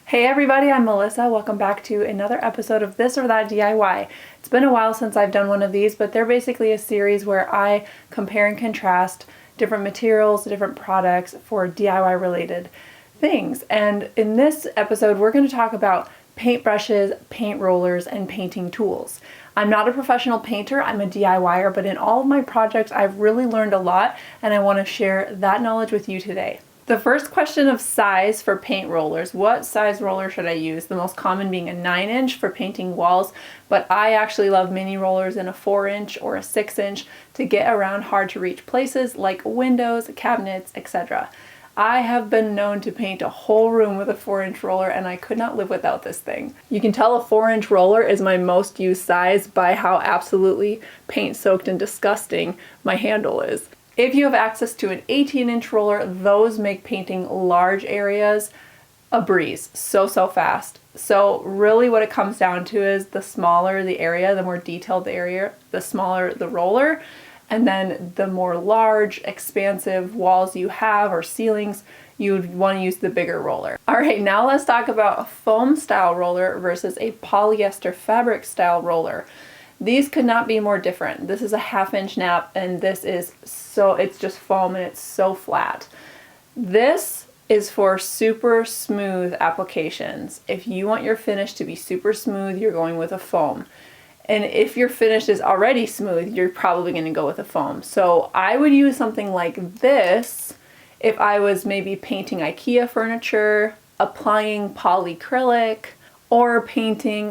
Hey everybody, I'm Melissa. Welcome back to another episode of This or That DIY. It's been a while since I've done one of these, but they're basically a series where I compare and contrast different materials, different products for DIY related things. And in this episode, we're going to talk about paintbrushes, paint rollers, and painting tools. I'm not a professional painter, I'm a DIYer, but in all of my projects, I've really learned a lot, and I want to share that knowledge with you today. The first question of size for paint rollers. What size roller should I use? The most common being a 9-inch for painting walls, but I actually love mini rollers in a 4-inch or a 6-inch to get around hard to reach places like windows, cabinets, etc. I have been known to paint a whole room with a 4-inch roller and I could not live without this thing. You can tell a 4-inch roller is my most used size by how absolutely paint soaked and disgusting my handle is. If you have access to an 18-inch roller, those make painting large areas a breeze so fast. So really what it comes down to is the smaller the area, the more detailed the area, the smaller the roller, and then the more large, expansive walls you have or ceilings, you would want to use the bigger roller. All right, now let's talk about a foam style roller versus a polyester fabric style roller. These could not be more different. This is a 1/2-inch nap and this is it's just foam and it's so flat. This is for super smooth applications. If you want your finish to be super smooth, you're going with a foam. And if your finish is already smooth, you're probably going to go with a foam. So I would use something like this if I was maybe painting IKEA furniture, applying polyacrylic, or painting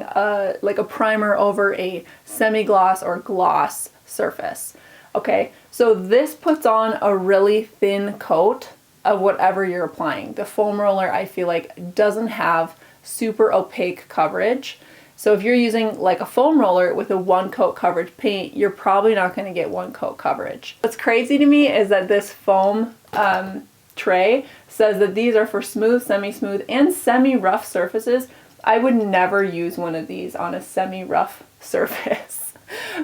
like a primer over a semi-gloss or gloss surface. Okay, so this puts on a really thin coat of whatever you're applying. The foam roller, I feel like, doesn't have super opaque coverage. So if you're using like a foam roller with a 1-coat coverage paint, you're probably not going to get 1-coat coverage. What's crazy to me is that this foam tray says that these are for smooth, semi-smooth, and semi-rough surfaces. I would never use one of these on a semi-rough surface.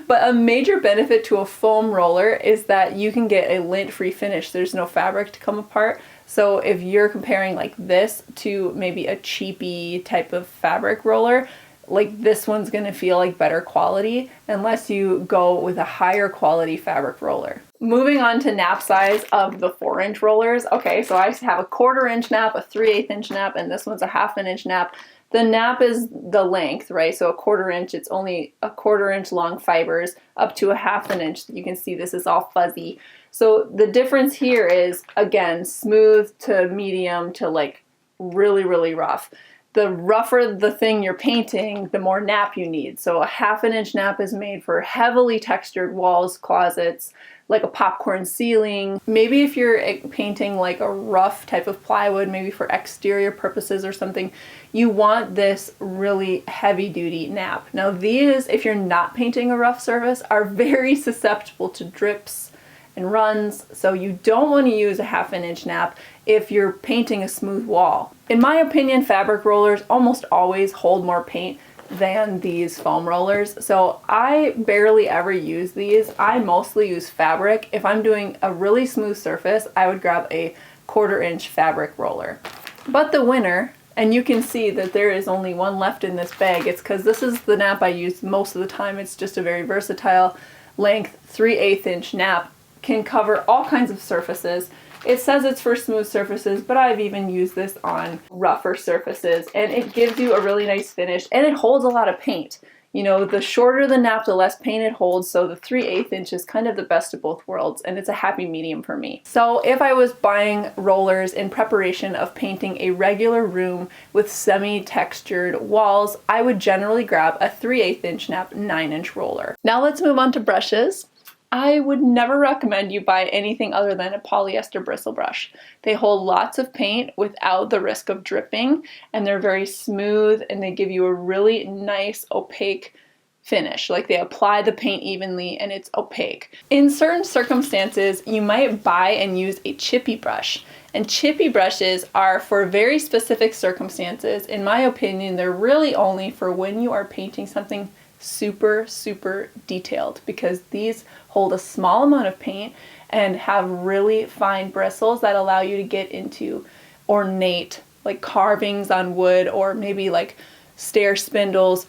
But a major benefit to a foam roller is that you can get a lint-free finish. There's no fabric to come apart. So if you're comparing like this to maybe a cheapy type of fabric roller, like this one's going to feel like better quality unless you go with a higher quality fabric roller. Moving on to nap size of the 4-inch rollers. Okay, so I have a 1/4-inch nap, a 3/8-inch nap, and this one's a 1/2-inch nap. The nap is the length, right? So a 1/4-inch, it's only a 1/4-inch long fibers up to a 1/2-inch. You can see this is all fuzzy. So the difference here is, again, smooth to medium to like really rough. The rougher the thing you're painting, the more nap you need. So a 1/2-inch nap is made for heavily textured walls, closets, like a popcorn ceiling. Maybe if you're painting like a rough type of plywood, maybe for exterior purposes or something, you want this really heavy duty nap. Now these, if you're not painting a rough surface, are very susceptible to drips and runs, so you don't want to use a 1/2-inch nap if you're painting a smooth wall. In my opinion, fabric rollers almost always hold more paint than these foam rollers, so I barely ever use these. I mostly use fabric. If I'm doing a really smooth surface, I would grab a 1/4-inch fabric roller. But the winner, and you can see that there is only one left in this bag, it's because this is the nap I use most of the time. It's just a very versatile length 3/8-inch nap. Can cover all kinds of surfaces. It says it's for smooth surfaces, but I've even used this on rougher surfaces, and it gives you a really nice finish, and it holds a lot of paint. You know, the shorter the nap, the less paint it holds, so the 3/8-inch is kind of the best of both worlds, and it's a happy medium for me. So if I was buying rollers in preparation of painting a regular room with semi-textured walls, I would generally grab a 3/8-inch nap 9-inch roller. Now let's move on to brushes. I would never recommend you buy anything other than a polyester bristle brush. They hold lots of paint without the risk of dripping, and they're very smooth, and they give you a really nice opaque finish. Like they apply the paint evenly and it's opaque. In certain circumstances, you might buy and use a chippy brush. And chippy brushes are for very specific circumstances. In my opinion, they're really only for when you are painting something super detailed, because these hold a small amount of paint and have really fine bristles that allow you to get into ornate like carvings on wood or maybe like stair spindles,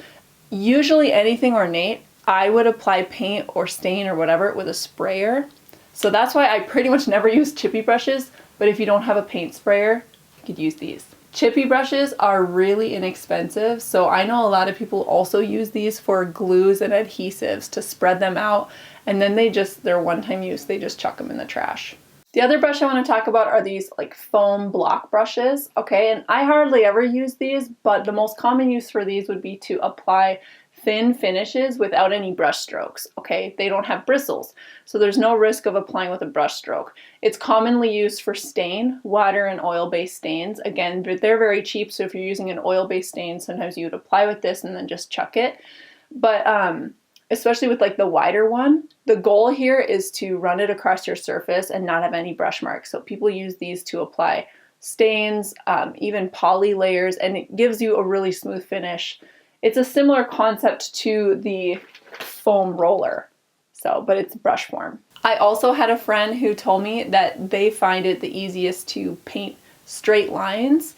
usually anything ornate, I would apply paint or stain or whatever with a sprayer. So that's why I pretty much never use chippy brushes, but if you don't have a paint sprayer, you could use these. Chippy brushes are really inexpensive, so I know a lot of people also use these for glues and adhesives to spread them out, and then they're one-time use, they just chuck them in the trash. The other brush I want to talk about are these like foam block brushes, okay? And I hardly ever use these, but the most common use for these would be to apply thin finishes without any brush strokes, okay? They don't have bristles, so there's no risk of applying with a brush stroke. It's commonly used for stain, water and oil-based stains. Again, but they're very cheap, so if you're using an oil-based stain, sometimes you would apply with this and then just chuck it. But especially with like the wider one, the goal here is to run it across your surface and not have any brush marks. So people use these to apply stains, even poly layers, and it gives you a really smooth finish. It's a similar concept to the foam roller, but it's brush form. I also had a friend who told me that they find it the easiest to paint straight lines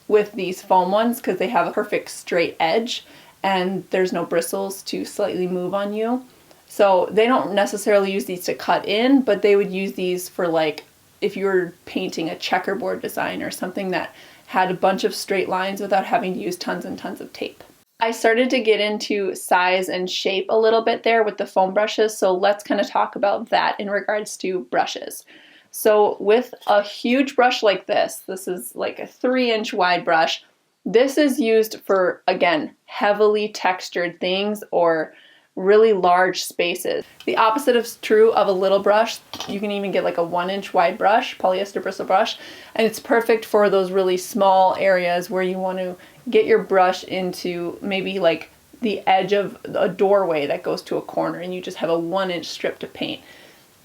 with these foam ones because they have a perfect straight edge and there's no bristles to slightly move on you. So they don't necessarily use these to cut in, but they would use these for like if you were painting a checkerboard design or something that had a bunch of straight lines without having to use tons and tons of tape. I started to get into size and shape a little bit there with the foam brushes, so let's kind of talk about that in regards to brushes. So with a huge brush like this is like a 3-inch wide brush. This is used for, again, heavily textured things or really large spaces. The opposite is true of a little brush. You can even get like a 1-inch wide brush, polyester bristle brush, and it's perfect for those really small areas where you want to get your brush into maybe like the edge of a doorway that goes to a corner and you just have a 1-inch strip to paint.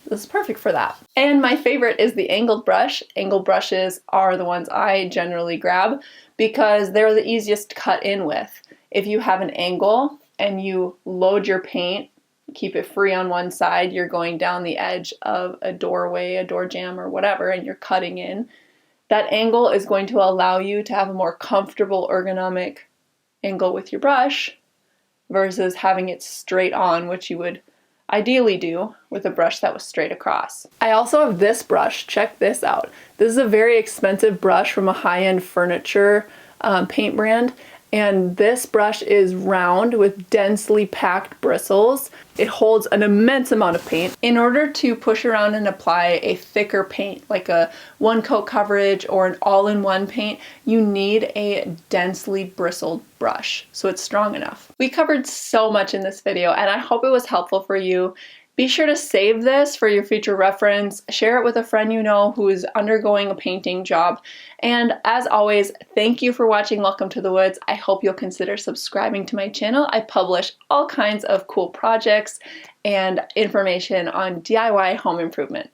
This is perfect for that. And my favorite is the angled brush. Angled brushes are the ones I generally grab because they're the easiest to cut in with. If you have an angle and you load your paint, keep it free on one side, you're going down the edge of a doorway, a door jamb or whatever, and you're cutting in. That angle is going to allow you to have a more comfortable ergonomic angle with your brush versus having it straight on, which you would ideally do with a brush that was straight across. I also have this brush. Check this out. This is a very expensive brush from a high-end furniture paint brand. And this brush is round with densely packed bristles. It holds an immense amount of paint. In order to push around and apply a thicker paint, like a 1-coat coverage or an all-in-one paint, you need a densely bristled brush, so it's strong enough. We covered so much in this video, and I hope it was helpful for you. Be sure to save this for your future reference, share it with a friend you know who is undergoing a painting job, and as always, thank you for watching Welcome to the Woods. I hope you'll consider subscribing to my channel. I publish all kinds of cool projects and information on DIY home improvement.